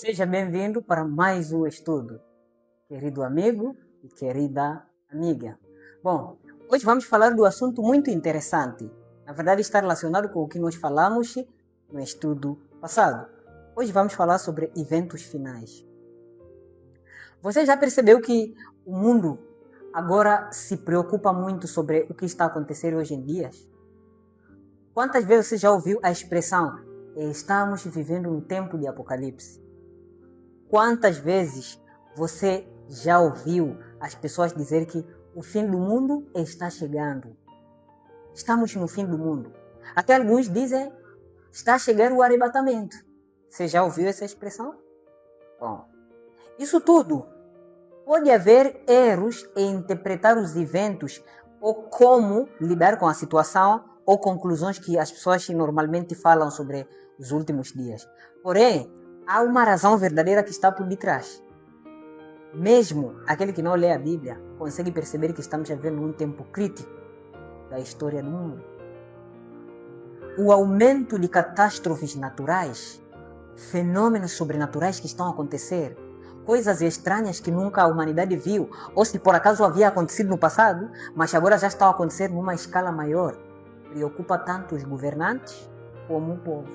Seja bem-vindo para mais um estudo, querido amigo e querida amiga. Bom, hoje vamos falar de um assunto muito interessante. Na verdade, está relacionado com o que nós falamos no estudo passado. Hoje vamos falar sobre eventos finais. Você já percebeu que o mundo agora se preocupa muito sobre o que está acontecendo hoje em dia? Quantas vezes você já ouviu a expressão "estamos vivendo um tempo de apocalipse"? Quantas vezes você já ouviu as pessoas dizer que o fim do mundo está chegando? Estamos no fim do mundo. Até alguns dizem, está chegando o arrebatamento. Você já ouviu essa expressão? Bom, isso tudo pode haver erros em interpretar os eventos ou como lidar com a situação ou conclusões que as pessoas normalmente falam sobre os últimos dias. Porém, há uma razão verdadeira que está por detrás. Mesmo aquele que não lê a Bíblia consegue perceber que estamos vivendo um tempo crítico da história do mundo. O aumento de catástrofes naturais, fenômenos sobrenaturais que estão a acontecer, coisas estranhas que nunca a humanidade viu, ou se por acaso havia acontecido no passado, mas agora já estão a acontecer numa escala maior, preocupa tanto os governantes como o povo,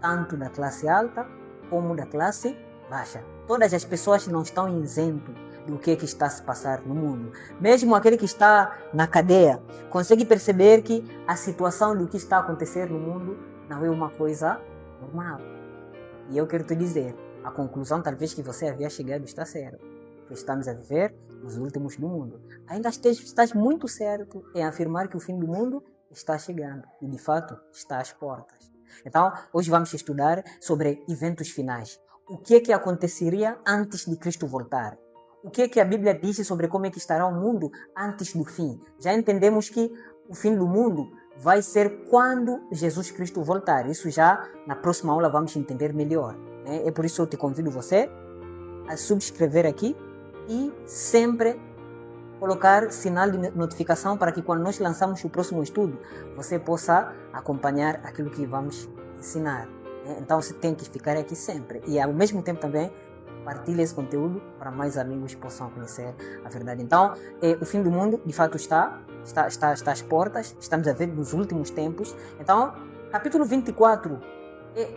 tanto da classe alta como da classe baixa. Todas as pessoas não estão isentas do que está a se passar no mundo. Mesmo aquele que está na cadeia consegue perceber que a situação do que está a acontecer no mundo não é uma coisa normal. E eu quero te dizer, a conclusão talvez que você havia chegado está certa. Que estamos a viver os últimos do mundo. Ainda estás muito certo em afirmar que o fim do mundo está chegando. E de fato está às portas. Então, hoje vamos estudar sobre eventos finais. O que é que aconteceria antes de Cristo voltar? O que é que a Bíblia diz sobre como é que estará o mundo antes do fim? Já entendemos que o fim do mundo vai ser quando Jesus Cristo voltar. Isso já na próxima aula vamos entender melhor. É por isso que eu te convido você a subscrever aqui e sempre colocar sinal de notificação para que quando nós lançamos o próximo estudo, você possa acompanhar aquilo que vamos ensinar. Então você tem que ficar aqui sempre. E ao mesmo tempo também, partilhe esse conteúdo para mais amigos possam conhecer a verdade. Então, o fim do mundo, de fato, está às portas. Estamos a ver nos últimos tempos. Então, capítulo 24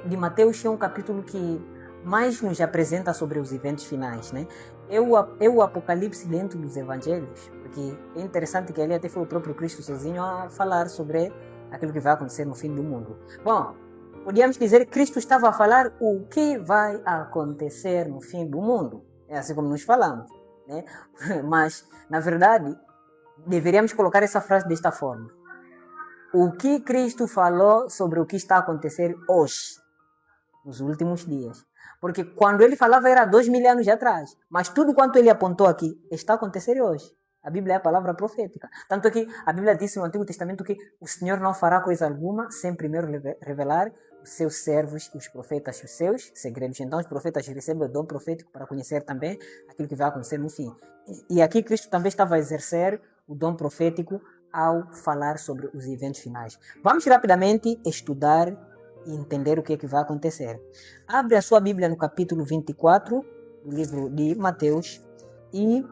de Mateus é um capítulo que mais nos apresenta sobre os eventos finais, né? É o Apocalipse dentro dos Evangelhos, porque é interessante que ali até foi o próprio Cristo sozinho a falar sobre aquilo que vai acontecer no fim do mundo. Bom, podíamos dizer que Cristo estava a falar o que vai acontecer no fim do mundo, é assim como nós falamos, né? Mas, na verdade, deveríamos colocar essa frase desta forma. O que Cristo falou sobre o que está a acontecer hoje, nos últimos dias. Porque quando ele falava era 2000 anos atrás. Mas tudo quanto ele apontou aqui está a acontecer hoje. A Bíblia é a palavra profética. Tanto que a Bíblia disse no Antigo Testamento que o Senhor não fará coisa alguma sem primeiro revelar os seus servos e os profetas os seus segredos. Então os profetas recebem o dom profético para conhecer também aquilo que vai acontecer no fim. E aqui Cristo também estava a exercer o dom profético ao falar sobre os eventos finais. Vamos rapidamente estudar e entender o que é que vai acontecer. Abre a sua Bíblia no capítulo 24, do livro de Mateus, e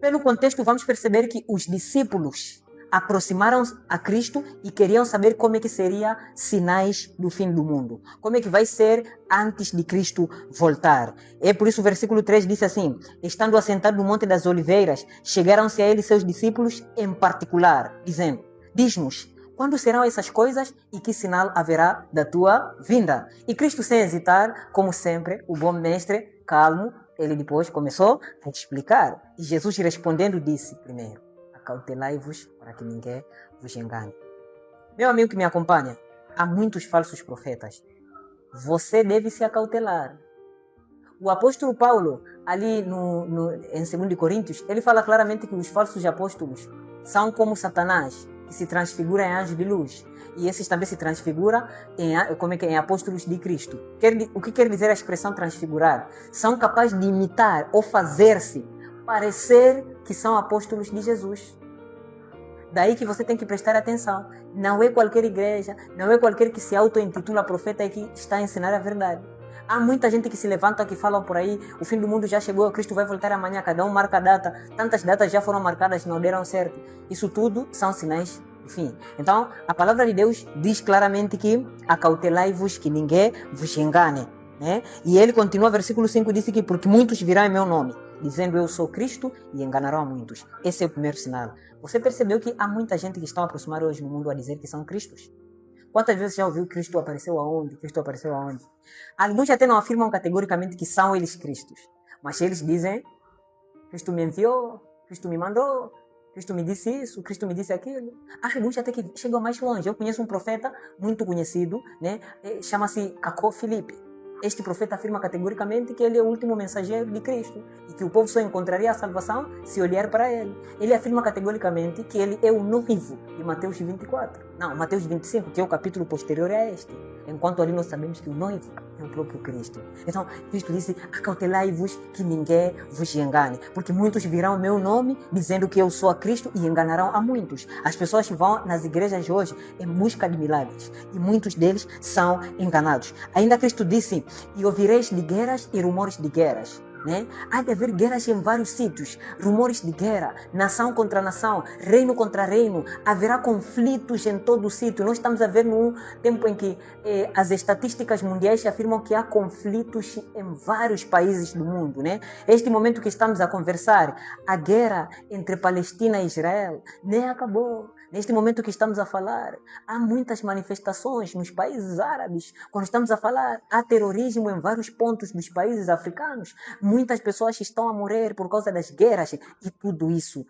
pelo contexto vamos perceber que os discípulos aproximaram a Cristo e queriam saber como é que seria sinais do fim do mundo. Como é que vai ser antes de Cristo voltar. É por isso o versículo 3 diz assim: estando assentado no Monte das Oliveiras, chegaram-se a ele seus discípulos em particular, dizendo: diz-nos, quando serão essas coisas e que sinal haverá da tua vinda? E Cristo, sem hesitar, como sempre, o bom mestre, calmo, ele depois começou a explicar. E Jesus respondendo disse primeiro: acautelai-vos para que ninguém vos engane. Meu amigo que me acompanha, há muitos falsos profetas. Você deve se acautelar. O apóstolo Paulo, ali em 2 Coríntios, ele fala claramente que os falsos apóstolos são como Satanás, que se transfigura em anjos de luz. E esses também se transfiguram em apóstolos de Cristo. O que quer dizer a expressão transfigurar? São capazes de imitar ou fazer-se parecer que são apóstolos de Jesus. Daí que você tem que prestar atenção. Não é qualquer igreja, não é qualquer que se auto-intitula profeta que está a ensinar a verdade. Há muita gente que se levanta, que fala por aí, o fim do mundo já chegou, Cristo vai voltar amanhã, cada um marca a data, tantas datas já foram marcadas, não deram certo. Isso tudo são sinais do fim. Então, a palavra de Deus diz claramente que acautelai-vos que ninguém vos engane. Né? E ele continua, versículo 5, disse que porque muitos virão em meu nome, dizendo eu sou Cristo, e enganarão a muitos. Esse é o primeiro sinal. Você percebeu que há muita gente que está a aproximar hoje no mundo a dizer que são Cristos? Quantas vezes já ouviu Cristo apareceu aonde? Cristo apareceu aonde? Alguns até não afirmam categoricamente que são eles Cristos. Mas eles dizem, Cristo me enviou, Cristo me mandou, Cristo me disse isso, Cristo me disse aquilo. Há alguns até que chegam mais longe. Eu conheço um profeta muito conhecido, né? Chama-se Cacó Filipe. Este profeta afirma categoricamente que ele é o último mensageiro de Cristo e que o povo só encontraria a salvação se olhar para ele. Ele afirma categoricamente que ele é o noivo de Mateus 24. Não, Mateus 25, que é o capítulo posterior a este. Enquanto ali nós sabemos que o noivo é o próprio Cristo. Então, Cristo disse, acautelai-vos que ninguém vos engane. Porque muitos virão o meu nome dizendo que eu sou a Cristo e enganarão a muitos. As pessoas que vão nas igrejas hoje em busca de milagres. E muitos deles são enganados. Ainda Cristo disse, e ouvireis de guerras e rumores de guerras. Né? Há de haver guerras em vários sítios, rumores de guerra, nação contra nação, reino contra reino, haverá conflitos em todo o sítio. Nós estamos a ver num tempo em que as estatísticas mundiais afirmam que há conflitos em vários países do mundo. Né? Este momento que estamos a conversar, a guerra entre Palestina e Israel nem acabou. Neste momento que estamos a falar, há muitas manifestações nos países árabes. Quando estamos a falar, há terrorismo em vários pontos dos países africanos. Muitas pessoas estão a morrer por causa das guerras. E tudo isso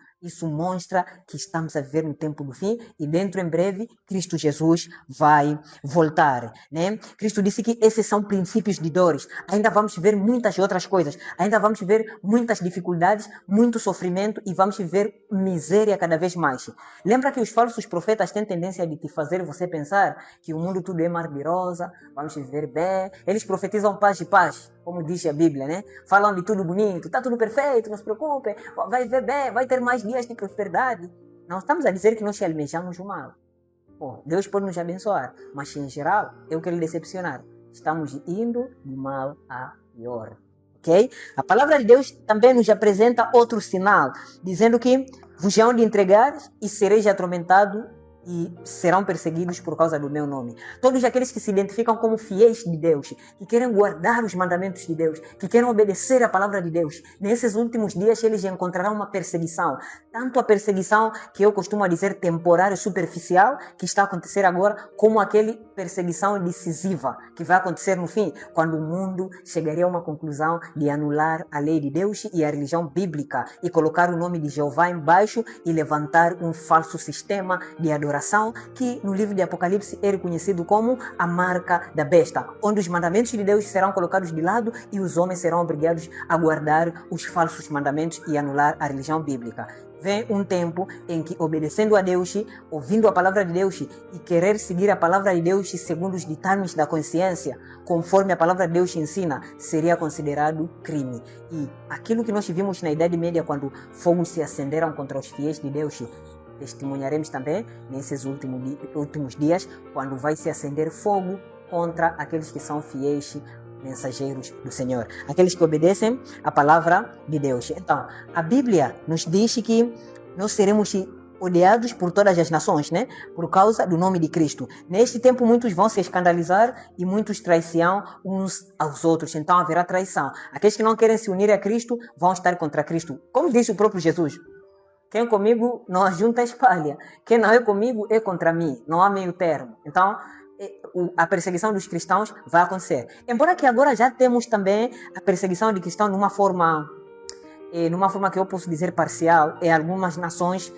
mostra que estamos a viver no tempo do fim. E dentro em breve, Cristo Jesus vai voltar. Né? Cristo disse que esses são princípios de dores. Ainda vamos ver muitas outras coisas. Ainda vamos ver muitas dificuldades, muito sofrimento e vamos ver miséria cada vez mais. Lembra que os falsos profetas têm tendência de te fazer você pensar que o mundo tudo é mar de rosa, vamos viver bem. Eles profetizam paz e paz, como diz a Bíblia, né? Falam de tudo bonito, está tudo perfeito, não se preocupe, vai viver bem, vai ter mais dias de prosperidade. Não estamos a dizer que nós almejamos o mal. Bom, Deus pode nos abençoar, mas em geral, eu quero lhe decepcionar. Estamos indo de mal a pior. Okay? A palavra de Deus também nos apresenta outro sinal, dizendo que vos hão de entregar e sereis atormentados e serão perseguidos por causa do meu nome. Todos aqueles que se identificam como fiéis de Deus, que querem guardar os mandamentos de Deus, que querem obedecer a palavra de Deus, nesses últimos dias eles encontrarão uma perseguição. Tanto a perseguição que eu costumo dizer temporária, superficial, que está a acontecer agora, como aquela perseguição decisiva, que vai acontecer no fim, quando o mundo chegaria a uma conclusão de anular a lei de Deus e a religião bíblica e colocar o nome de Jeová embaixo e levantar um falso sistema de adoração que no livro de Apocalipse é reconhecido como a marca da besta, onde os mandamentos de Deus serão colocados de lado e os homens serão obrigados a guardar os falsos mandamentos e anular a religião bíblica. Vem um tempo em que, obedecendo a Deus, ouvindo a palavra de Deus e querer seguir a palavra de Deus segundo os ditames da consciência, conforme a palavra de Deus ensina, seria considerado crime. E aquilo que nós vimos na Idade Média, quando fogos se acenderam contra os fiéis de Deus, testemunharemos também nesses últimos dias, quando vai se acender fogo contra aqueles que são fiéis mensageiros do Senhor, aqueles que obedecem a palavra de Deus. Então, a Bíblia nos diz que nós seremos odiados por todas as nações, né? Por causa do nome de Cristo. Neste tempo, muitos vão se escandalizar e muitos traição uns aos outros. Então, haverá traição. Aqueles que não querem se unir a Cristo vão estar contra Cristo. Como disse o próprio Jesus, quem comigo não ajunta espalha. Quem não é comigo é contra mim. Não há meio termo. Então, a perseguição dos cristãos vai acontecer. Embora que agora já temos também a perseguição de cristãos numa forma que eu posso dizer parcial, em algumas nações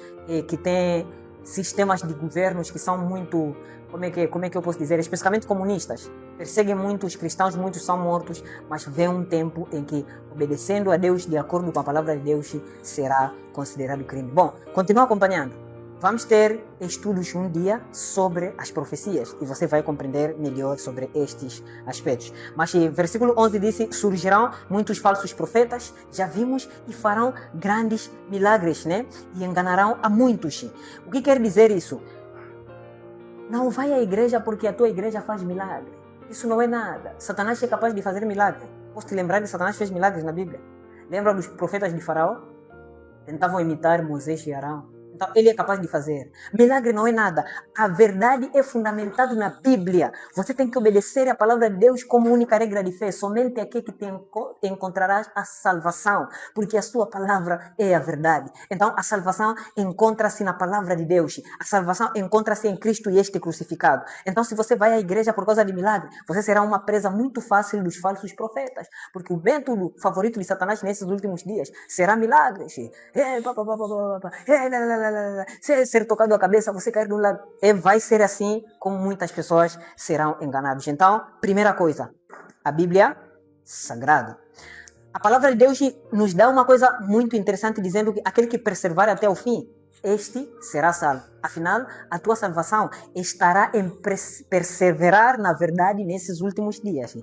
que têm sistemas de governos que são muito, como é que eu posso dizer, especificamente comunistas. Perseguem muitos cristãos, muitos são mortos, mas vem um tempo em que, obedecendo a Deus, de acordo com a palavra de Deus, será considerado crime. Bom, continua acompanhando. Vamos ter estudos um dia sobre as profecias e você vai compreender melhor sobre estes aspectos. Mas versículo 11 diz: surgirão muitos falsos profetas, já vimos, e farão grandes milagres, né? E enganarão a muitos. O que quer dizer isso? Não vai à igreja porque a tua igreja faz milagre. Isso não é nada. Satanás é capaz de fazer milagres. Posso te lembrar que Satanás fez milagres na Bíblia? Lembra dos profetas de Faraó? Tentavam imitar Moisés e Arão. Então, ele é capaz de fazer. Milagre não é nada. A verdade é fundamentada na Bíblia. Você tem que obedecer a palavra de Deus como única regra de fé. Somente aqui que te encontrarás a salvação. Porque a sua palavra é a verdade. Então, a salvação encontra-se na palavra de Deus. A salvação encontra-se em Cristo e este crucificado. Então, se você vai à igreja por causa de milagre, você será uma presa muito fácil dos falsos profetas. Porque o método favorito de Satanás nesses últimos dias será milagres. Ser tocado a cabeça, você cair de um lado. Vai ser assim como muitas pessoas serão enganadas. Então, primeira coisa, a Bíblia Sagrada. A palavra de Deus nos dá uma coisa muito interessante, dizendo que aquele que perseverar até o fim, este será salvo. Afinal, a tua salvação estará em perseverar na verdade nesses últimos dias.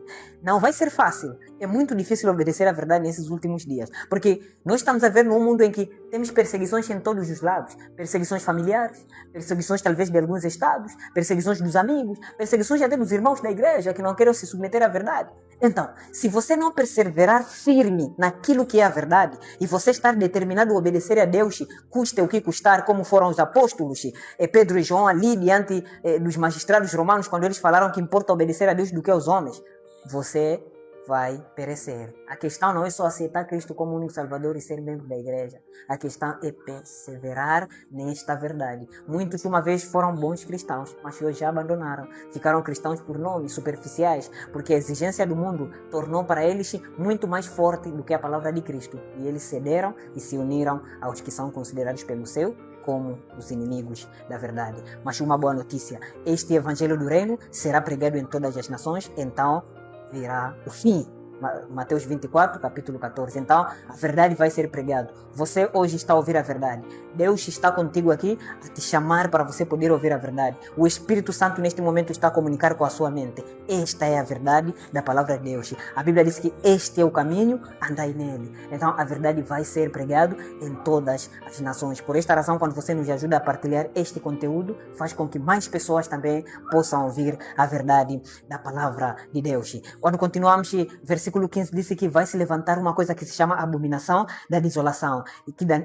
Não vai ser fácil. É muito difícil obedecer a verdade nesses últimos dias. Porque nós estamos a ver num mundo em que temos perseguições em todos os lados. Perseguições familiares, perseguições talvez de alguns estados, perseguições dos amigos, perseguições até dos irmãos da igreja que não querem se submeter à verdade. Então, se você não perseverar firme naquilo que é a verdade e você estar determinado a obedecer a Deus, custe o que custar, como foram os apóstolos, Pedro e João ali diante dos magistrados romanos, quando eles falaram que importa obedecer a Deus do que aos homens, você vai perecer. A questão não é só aceitar Cristo como único Salvador e ser membro da igreja. A questão é perseverar nesta verdade. Muitos uma vez foram bons cristãos, mas hoje já abandonaram. Ficaram cristãos por nome, superficiais, porque a exigência do mundo tornou para eles muito mais forte do que a palavra de Cristo. E eles cederam e se uniram aos que são considerados pelo seu como os inimigos da verdade. Mas uma boa notícia, este evangelho do reino será pregado em todas as nações, então virá o fim. Mateus 24, capítulo 14. Então, a verdade vai ser pregada. Você hoje está a ouvir a verdade. Deus está contigo aqui a te chamar para você poder ouvir a verdade. O Espírito Santo neste momento está a comunicar com a sua mente. Esta é a verdade da palavra de Deus. A Bíblia diz que este é o caminho, andai nele. Então, a verdade vai ser pregada em todas as nações. Por esta razão, quando você nos ajuda a partilhar este conteúdo, faz com que mais pessoas também possam ouvir a verdade da palavra de Deus. Quando continuamos, versículo 15 disse que vai se levantar uma coisa que se chama abominação da desolação,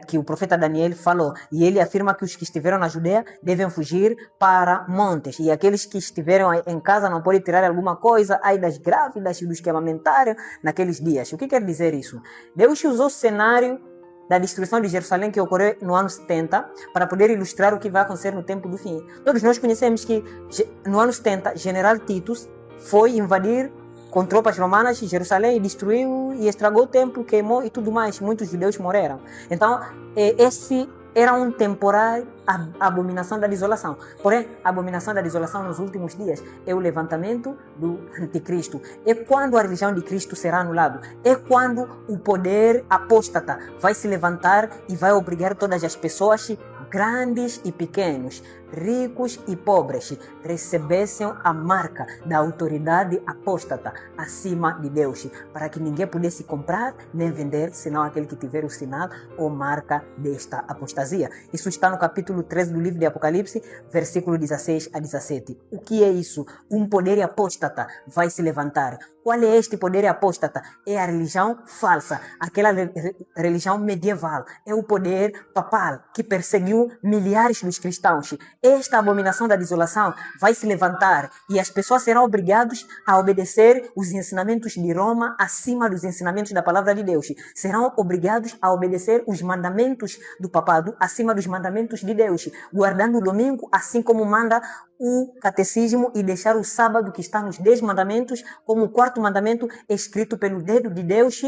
que o profeta Daniel falou, e ele afirma que os que estiveram na Judeia devem fugir para montes, e aqueles que estiveram em casa não podem tirar alguma coisa, ai das grávidas e dos que amamentaram naqueles dias. O que quer dizer isso? Deus usou o cenário da destruição de Jerusalém que ocorreu no ano 70 para poder ilustrar o que vai acontecer no tempo do fim. Todos nós conhecemos que no ano 70, General Titus foi invadir com tropas romanas em Jerusalém, destruiu e estragou o templo, queimou e tudo mais. Muitos judeus morreram. Então, esse era um temporário abominação da desolação. Porém, a abominação da desolação nos últimos dias é o levantamento do anticristo. É quando a religião de Cristo será anulada. É quando o poder apóstata vai se levantar e vai obrigar todas as pessoas, grandes e pequenos, ricos e pobres, recebessem a marca da autoridade apóstata acima de Deus, para que ninguém pudesse comprar nem vender, senão aquele que tiver o sinal ou marca desta apostasia. Isso está no capítulo 13 do livro de Apocalipse, versículo 16 a 17. O que é isso? Um poder apóstata vai se levantar. Qual é este poder apóstata? É a religião falsa, aquela religião medieval. É o poder papal que perseguiu milhares dos cristãos. Esta abominação da desolação vai se levantar e as pessoas serão obrigadas a obedecer os ensinamentos de Roma acima dos ensinamentos da palavra de Deus. Serão obrigados a obedecer os mandamentos do papado acima dos mandamentos de Deus, guardando o domingo assim como manda o catecismo e deixar o sábado, que está nos 10 mandamentos, como o quarto mandamento escrito pelo dedo de Deus,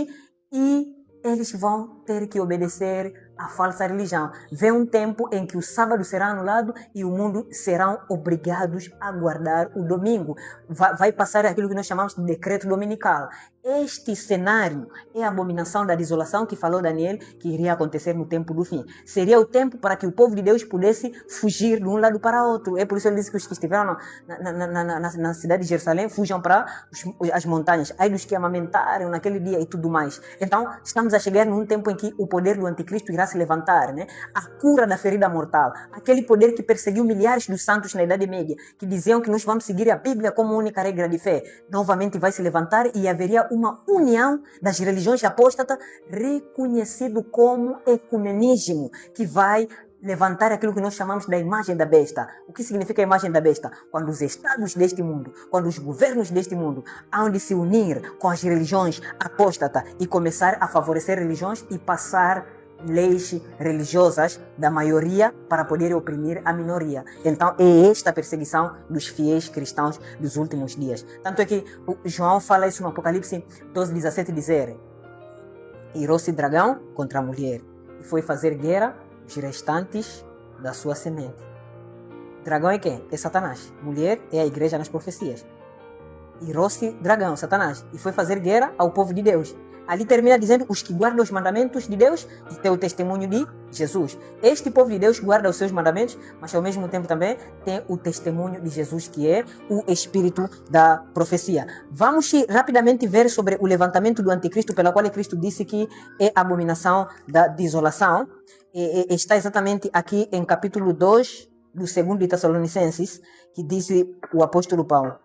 e eles vão ter que obedecer a falsa religião. Vem um tempo em que o sábado será anulado e o mundo serão obrigados a guardar o domingo. Vai passar aquilo que nós chamamos de decreto dominical. Este cenário é a abominação da desolação que falou Daniel que iria acontecer no tempo do fim. Seria o tempo para que o povo de Deus pudesse fugir de um lado para outro. É por isso que ele disse que os que estiveram na cidade de Jerusalém fujam para as montanhas. Aí dos que amamentaram naquele dia e tudo mais. Então, estamos a chegar num tempo em que o poder do anticristo irá irá se levantar, né? A cura da ferida mortal, aquele poder que perseguiu milhares dos santos na Idade Média, que diziam que nós vamos seguir a Bíblia como única regra de fé, novamente vai se levantar e haveria uma união das religiões apóstatas, reconhecido como ecumenismo, que vai levantar aquilo que nós chamamos da imagem da besta. O que significa a imagem da besta? Quando os estados deste mundo, quando os governos deste mundo hão de se unir com as religiões apóstatas e começar a favorecer religiões e passar leis religiosas da maioria para poder oprimir a minoria. Então é esta a perseguição dos fiéis cristãos dos últimos dias. Tanto é que João fala isso no Apocalipse 12:17, dizer: irou-se dragão contra a mulher e foi fazer guerra os restantes da sua semente. Dragão é quem? É Satanás. Mulher é a igreja nas profecias. Irou-se dragão, Satanás, e foi fazer guerra ao povo de Deus. Ali termina dizendo: os que guardam os mandamentos de Deus e têm o testemunho de Jesus. Este povo de Deus guarda os seus mandamentos, mas ao mesmo tempo também tem o testemunho de Jesus, que é o espírito da profecia. Vamos rapidamente ver sobre o levantamento do anticristo, pela qual Cristo disse que é a abominação da desolação. Está exatamente aqui em capítulo 2 do 2 de Tessalonicenses, que diz o apóstolo Paulo,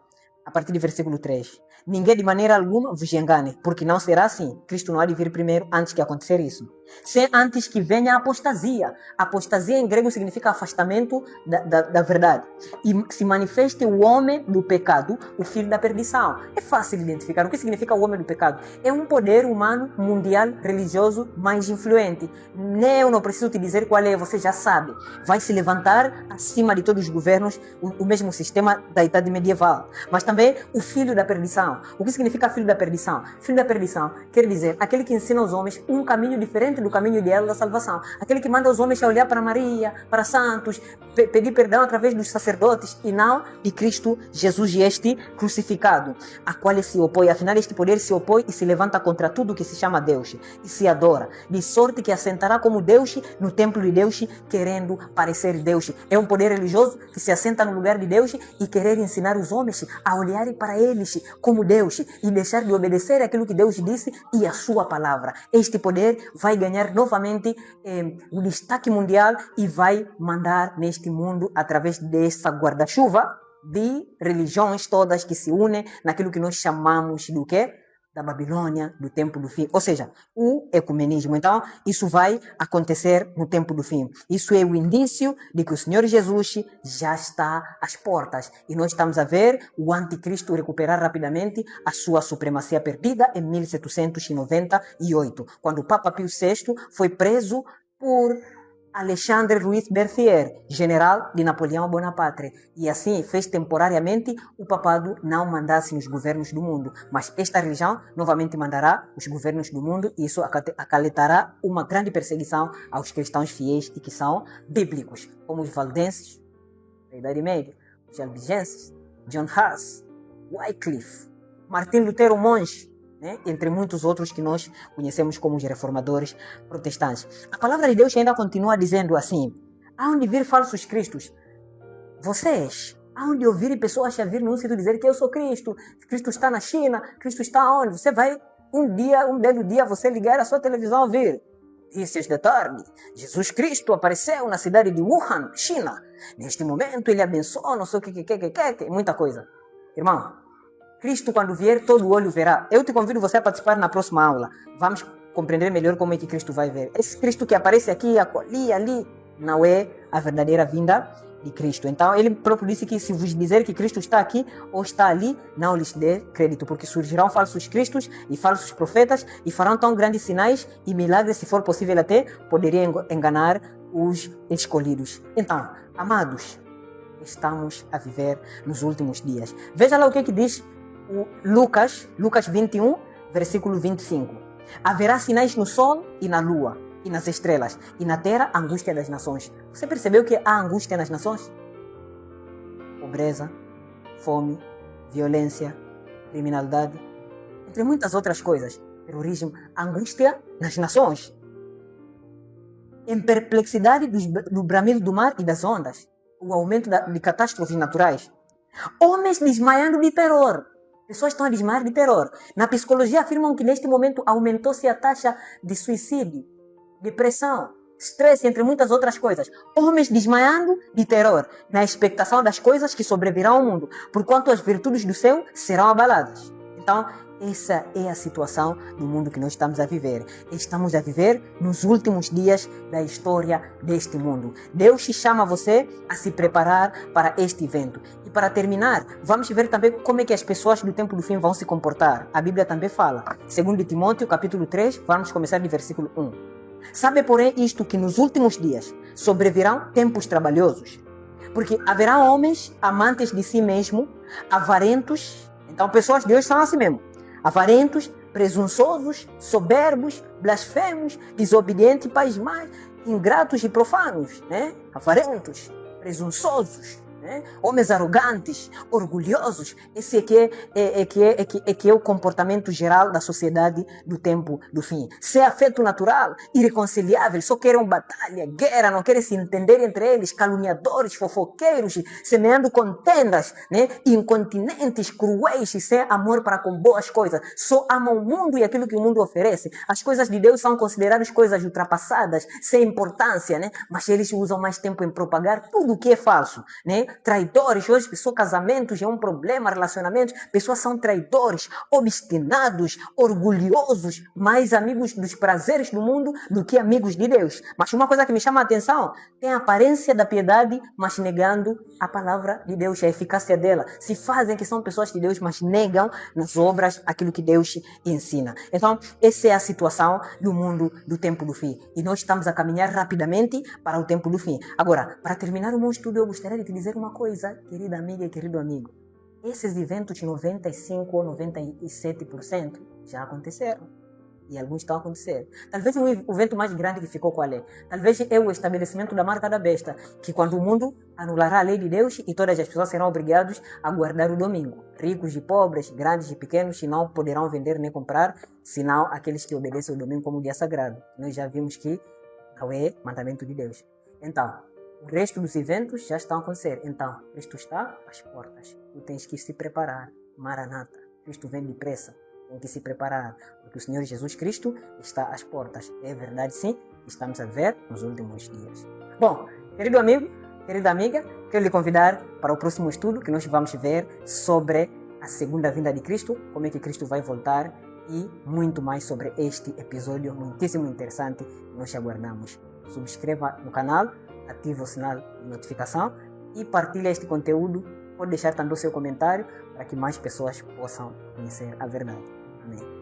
a partir do versículo 3. Ninguém de maneira alguma vos engane, porque não será assim. Cristo não há de vir primeiro antes que acontecer isso. Sem antes que venha a apostasia. Apostasia em grego significa afastamento da verdade. E se manifeste o homem do pecado, o filho da perdição. É fácil de identificar. O que significa o homem do pecado? É um poder humano mundial religioso mais influente. Nem eu não preciso te dizer qual é, você já sabe. Vai se levantar acima de todos os governos, o mesmo sistema da idade medieval. Mas também o filho da perdição. O que significa filho da perdição? Filho da perdição quer dizer aquele que ensina aos homens um caminho diferente do caminho ideal da salvação. Aquele que manda os homens a olhar para Maria, para santos, pedir perdão através dos sacerdotes e não de Cristo Jesus, este crucificado, a qual ele se opõe. Afinal, este poder se opõe e se levanta contra tudo que se chama Deus e se adora, de sorte que assentará como Deus no templo de Deus, querendo parecer Deus. É um poder religioso que se assenta no lugar de Deus e querer ensinar os homens a olharem para eles como Deus e deixar de obedecer aquilo que Deus disse e a sua palavra. Este poder vai ganhar novamente um destaque mundial e vai mandar neste mundo, através dessa guarda-chuva de religiões todas que se unem naquilo que nós chamamos do quê? Da Babilônia, do tempo do fim, ou seja, o ecumenismo. Então, isso vai acontecer no tempo do fim. Isso é o indício de que o Senhor Jesus já está às portas e nós estamos a ver o anticristo recuperar rapidamente a sua supremacia perdida em 1798, quando o Papa Pio VI foi preso por Alexandre Ruiz Berthier, general de Napoleão Bonaparte, e assim fez temporariamente o papado não mandasse nos governos do mundo, mas esta religião novamente mandará os governos do mundo e isso acarretará uma grande perseguição aos cristãos fiéis e que são bíblicos, como os valdenses da Idade Média, os albigenses, John Huss, Wycliffe, Martim Lutero monge, né? Entre muitos outros que nós conhecemos como os reformadores protestantes. A palavra de Deus ainda continua dizendo assim: há de vir falsos cristos. Vocês há de ouvir pessoas a vir no sentido dizer que eu sou Cristo, Cristo está na China, Cristo está onde? Você vai um belo dia, você ligar a sua televisão e ouvir. E 6 da tarde, Jesus Cristo apareceu na cidade de Wuhan, China. Neste momento ele abençoa, não sei o que, muita coisa. Irmão, Cristo, quando vier, todo olho verá. Eu te convido você a participar na próxima aula. Vamos compreender melhor como é que Cristo vai ver. Esse Cristo que aparece aqui, ali, não é a verdadeira vinda de Cristo. Então, ele próprio disse que se vos dizer que Cristo está aqui ou está ali, não lhes dê crédito, porque surgirão falsos cristos e falsos profetas e farão tão grandes sinais e milagres, se for possível até, poderiam enganar os escolhidos. Então, amados, estamos a viver nos últimos dias. Veja lá o que diz Lucas 21, versículo 25. Haverá sinais no sol e na lua e nas estrelas, e na terra a angústia das nações. Você percebeu que há angústia nas nações? Pobreza, fome, violência, criminalidade, entre muitas outras coisas. Terrorismo, angústia nas nações. Em perplexidade do bramido do mar e das ondas. O aumento de catástrofes naturais. Homens desmaiando de terror. Pessoas estão a desmaiar de terror. Na psicologia afirmam que neste momento aumentou-se a taxa de suicídio, depressão, estresse, entre muitas outras coisas. Homens desmaiando de terror, na expectação das coisas que sobrevirão ao mundo, porquanto as virtudes do céu serão abaladas. Então, essa é a situação do mundo que nós estamos a viver. Estamos a viver nos últimos dias da história deste mundo. Deus chama você a se preparar para este evento. E para terminar, vamos ver também como é que as pessoas do tempo do fim vão se comportar. A Bíblia também fala. Segundo Timóteo, capítulo 3, vamos começar do versículo 1. Sabe, porém, isto que nos últimos dias sobrevirão tempos trabalhosos. Porque haverá homens amantes de si mesmo, avarentos. Então, pessoas de hoje são assim mesmo. Avarentos, presunçosos, soberbos, blasfemos, desobedientes, pasmais, ingratos e profanos, né? Avarentos, presunçosos, né? Homens arrogantes, orgulhosos. Esse aqui é o comportamento geral da sociedade do tempo do fim. Ser afeto natural, irreconciliável, só querem batalha, guerra, não querem se entender entre eles, caluniadores, fofoqueiros, semeando contendas, né? Incontinentes, cruéis e sem amor para com boas coisas. Só amam o mundo e aquilo que o mundo oferece. As coisas de Deus são consideradas coisas ultrapassadas, sem importância, né? Mas eles usam mais tempo em propagar tudo o que é falso, né? Traidores, hoje pessoas, casamentos é um problema, relacionamentos, pessoas são traidores, obstinados, orgulhosos, mais amigos dos prazeres do mundo do que amigos de Deus. Mas uma coisa que me chama a atenção, tem a aparência da piedade, mas negando a palavra de Deus, a eficácia dela. Se fazem que são pessoas de Deus, mas negam nas obras aquilo que Deus ensina. Então, essa é a situação do mundo do tempo do fim. E nós estamos a caminhar rapidamente para o tempo do fim. Agora, para terminar o meu estudo, eu gostaria de te dizer uma coisa, querida amiga e querido amigo. Esses eventos, 95% ou 97% já aconteceram. E alguns estão a acontecer. Talvez o evento mais grande que ficou qual é? Talvez é o estabelecimento da marca da besta, que quando o mundo anulará a lei de Deus e todas as pessoas serão obrigadas a guardar o domingo. Ricos e pobres, grandes e pequenos, não poderão vender nem comprar, senão aqueles que obedecem o domingo como dia sagrado. Nós já vimos que não é mandamento de Deus. Então, o resto dos eventos já estão a acontecer. Então, Cristo está às portas. Tu tens que se preparar. Maranata. Cristo vem depressa. Tem que se preparar. Porque o Senhor Jesus Cristo está às portas. É verdade, sim. Estamos a ver nos últimos dias. Bom, querido amigo, querida amiga, quero lhe convidar para o próximo estudo que nós vamos ver sobre a segunda vinda de Cristo, como é que Cristo vai voltar e muito mais sobre este episódio muitíssimo interessante que nós aguardamos. Subscreva no canal, ative o sinal de notificação e partilhe este conteúdo. Pode deixar também o seu comentário para que mais pessoas possam conhecer a verdade. Amém.